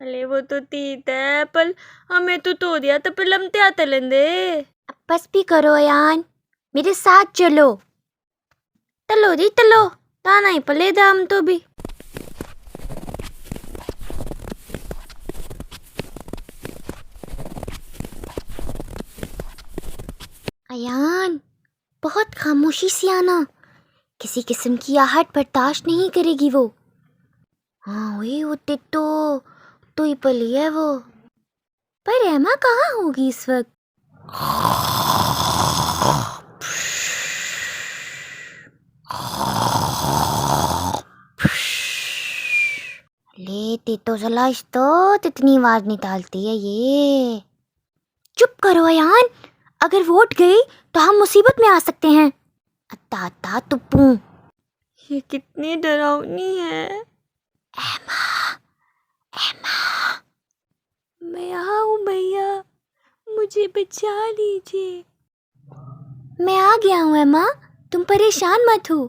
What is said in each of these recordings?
अले वो तो तीत है पर हमें तो दिया तो पर लमते आते लेंदे। बस भी करो अयान, मेरे साथ चलो। तलो दी तलो, ताना ही पले दाम तो भी। अयान, बहुत खामोशी से आना, किसी किस्म की आहट बर्दाश्त नहीं करेगी वो। हाँ वही होते तो ही पली है वो। पर एमा कहाँ होगी इस वक्त? ले तो सलाश तो इतनी आवाज निकालती है ये। चुप करो अयान, अगर वोट गई तो हम मुसीबत में आ सकते हैं। अता तुप्पू, ये कितनी डरावनी है। एमा, एमा, मैं यहाँ हूँ भैया, मुझे बचा लीजिए। मैं आ गया हूँ एमा, तुम परेशान मत हो,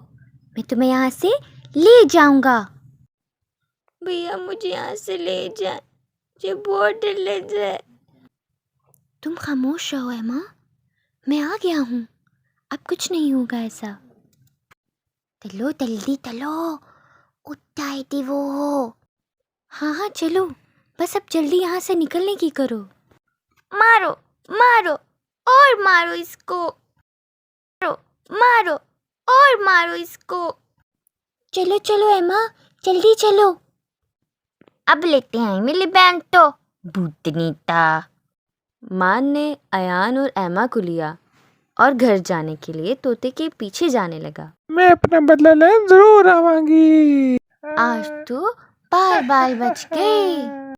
मैं तुम्हें यहाँ से ले जाऊंगा। भैया मुझे यहाँ से ले जाए, मुझे बहुत डर लग रहा है। तुम खामोश रहो एमा, मैं आ गया हूँ, अब कुछ नहीं होगा ऐसा। तलो जल्दी तलो, उठाए थी वो। हाँ चलो, बस अब जल्दी यहाँ से निकलने की करो। मारो मारो और मारो इसको, मारो मारो और मारो इसको। चलो चलो एमा, जल्दी चलो। अब लेते हैं मिली बैंक तो भूतनीता। मान ने अयान और एमा को लिया और घर जाने के लिए तोते के पीछे जाने लगा। मैं अपना बदला लेने जरूर आवांगी। आज तो बाल बाल बच गए।